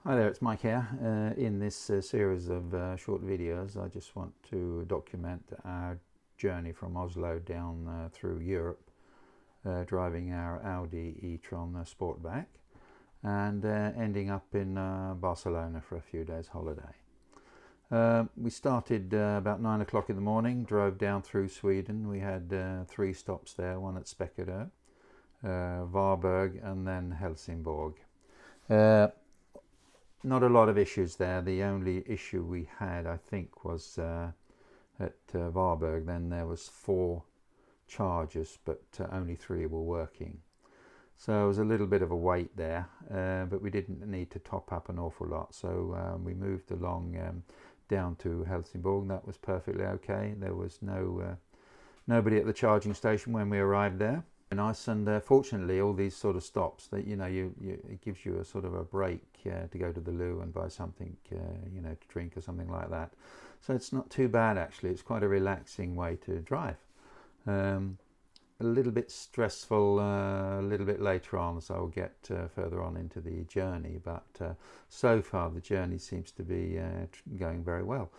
Hi there, it's Mike here. In this series of short videos, I just want to document our journey from Oslo down through Europe, driving our Audi E-Tron sportback, and ending up in Barcelona for a few days holiday. We started about 9 o'clock in the morning, drove down through Sweden. We had 3 stops there, one at Spekerö, Varberg and then Helsingborg. Not a lot of issues there. The only issue we had, I think, was at Varberg. Then there was 4 chargers, but only 3 were working. So it was a little bit of a wait there, but we didn't need to top up an awful lot. So we moved along down to Helsingborg. That was perfectly okay. There was nobody at the charging station when we arrived there. Nice, and fortunately all these sort of stops that it gives you a sort of a break to go to the loo and buy something to drink or something like that. So it's not too bad actually. It's quite a relaxing way to drive. A little bit stressful a little bit later on, so I'll get further on into the journey, but so far the journey seems to be going very well.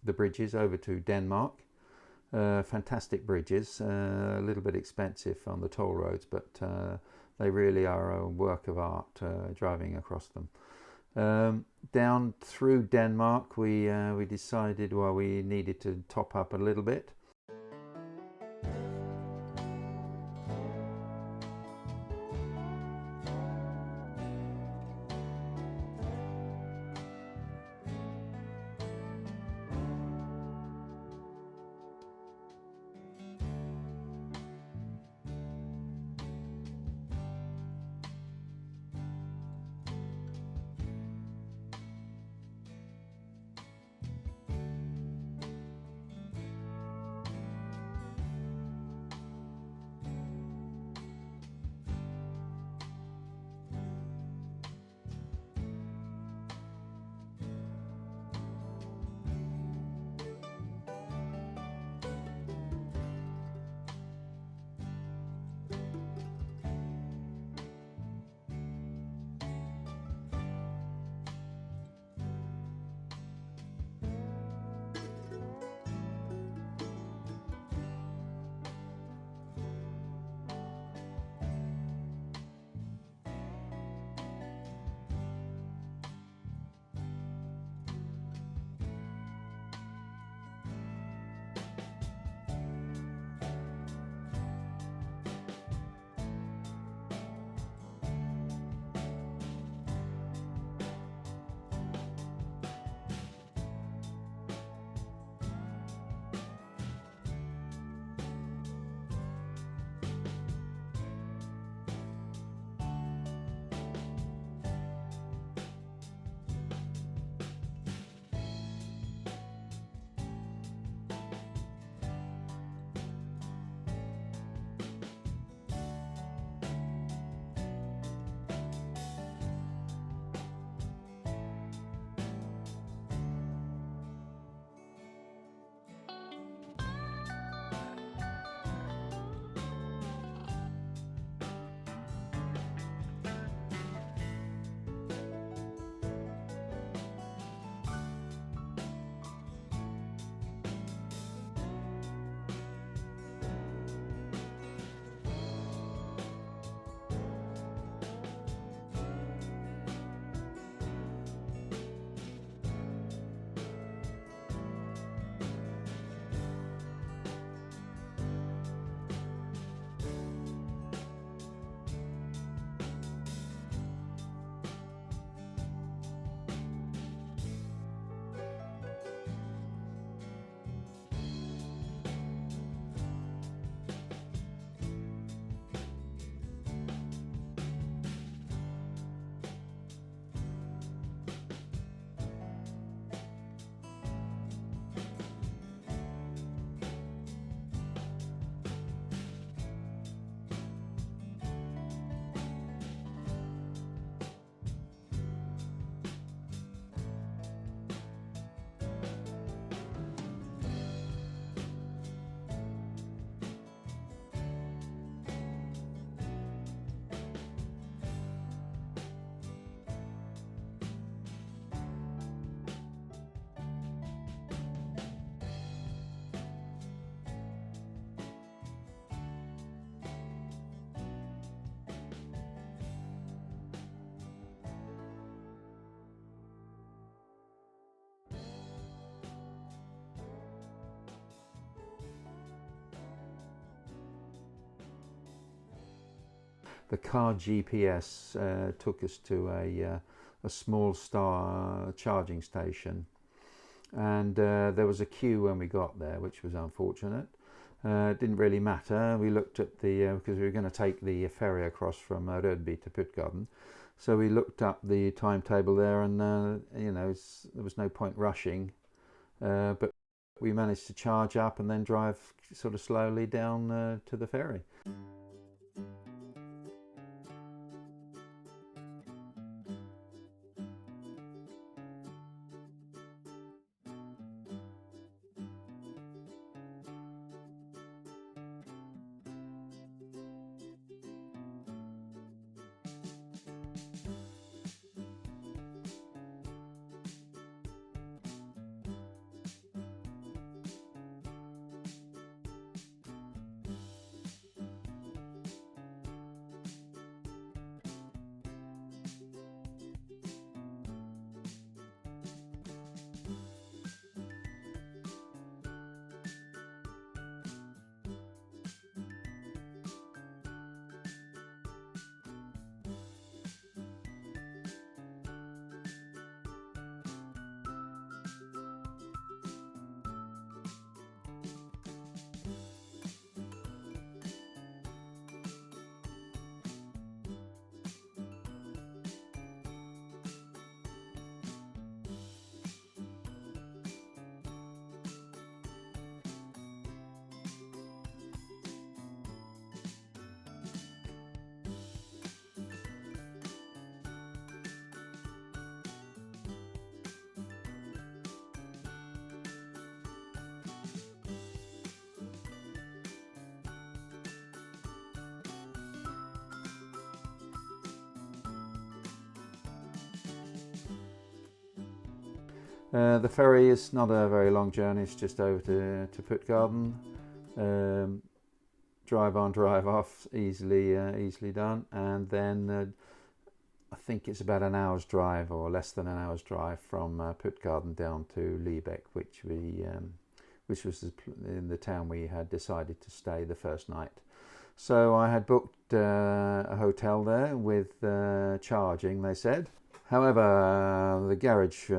The bridges over to Denmark. Fantastic bridges, a little bit expensive on the toll roads, but they really are a work of art driving across them. Down through Denmark, we decided, well, we needed to top up a little bit. the car GPS took us to a small star charging station, and there was a queue when we got there, which was unfortunate. It didn't really matter. We looked at the because we were going to take the ferry across from Rødby to Puttgarden, so we looked up the timetable there, and you know, there was no point rushing, but we managed to charge up and then drive sort of slowly down to the ferry. The ferry is not a very long journey, it's just over to Puttgarden. Drive on, drive off, easily done. And then I think it's about an hour's drive, or less than an hour's drive, from Puttgarden down to Lübeck, which was in the town we had decided to stay the first night. So I had booked a hotel there with charging, they said. However, the garage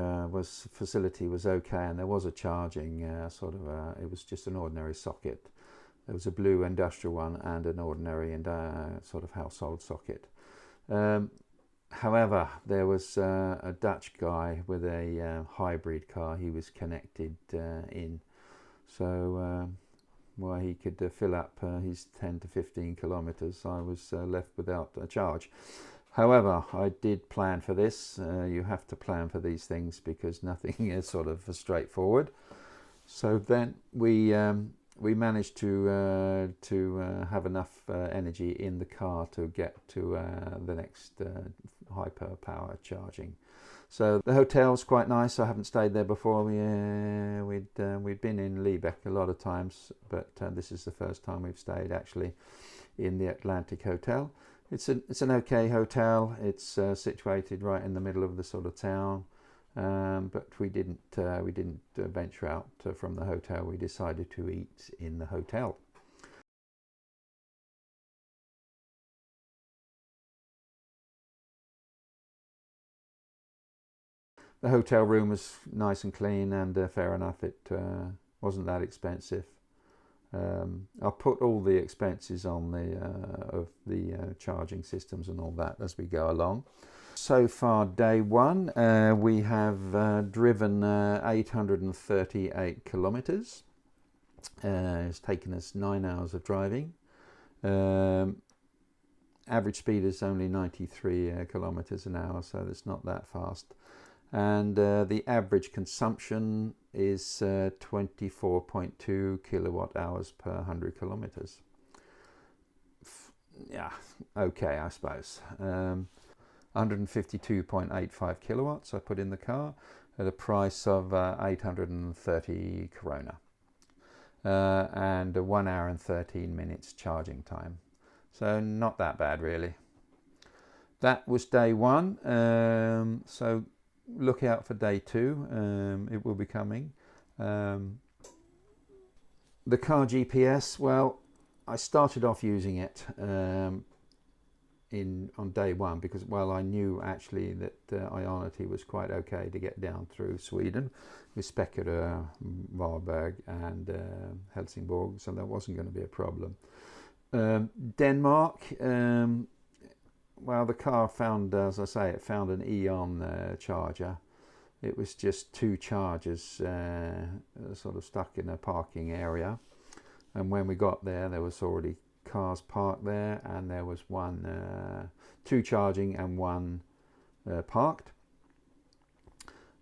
facility was okay, and there was a charging it was just an ordinary socket. There was a blue industrial one and an ordinary and sort of household socket. However, there was a Dutch guy with a hybrid car he was connected in, so while he could fill up his 10 to 15 kilometers, I was left without a charge. However, I did plan for this. You have to plan for these things because nothing is sort of straightforward. So then we managed to have enough energy in the car to get to the next hyper power charging. So the hotel's quite nice. I haven't stayed there before. We'd been in Lübeck a lot of times, but this is the first time we've stayed actually in the Atlantic Hotel. It's an okay hotel. It's situated right in the middle of the sort of town, but we didn't venture out from the hotel. We decided to eat in the hotel. The hotel room was nice and clean, and fair enough. It wasn't that expensive. I'll put all the expenses on of the charging systems and all that as we go along. So far, day one, we have driven 838 kilometers. It's taken us 9 hours of driving. Average speed is only 93 kilometers an hour, so it's not that fast. And the average consumption is 24.2 kilowatt hours per 100 kilometers. Yeah, okay, I suppose. 152.85 kilowatts I put in the car at a price of 830 krona. And 1 hour and 13 minutes charging time. So not that bad really. That was day one. So look out for day two. It will be coming. The car GPS, well, I started off using it, on day one, because I knew actually that Ionity was quite okay to get down through Sweden with Spekerö, Varberg and Helsingborg, so that wasn't going to be a problem. Denmark, the car found, as I say, it found an Eon charger. It was just 2 chargers sort of stuck in a parking area, and when we got there, there was already cars parked there, and there was 2 charging and 1 parked.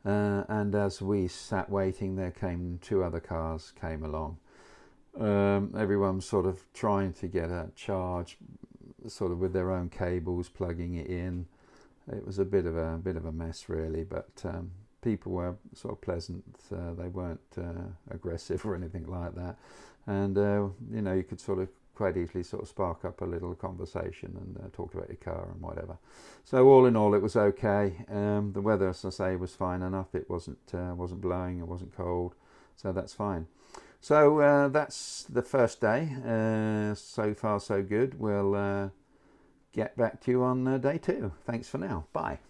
And as we sat waiting, there came 2 other cars came along. Everyone sort of trying to get a charge, sort of with their own cables, plugging it in. It was a bit of a mess, really, but people were sort of pleasant. They weren't aggressive or anything like that, and you could sort of quite easily sort of spark up a little conversation and talk about your car and whatever. So all in all, it was okay. The weather, as I say, was fine enough. It wasn't blowing, it wasn't cold, so that's fine. So that's the first day. So far so good. We'll get back to you on day 2. Thanks for now. Bye.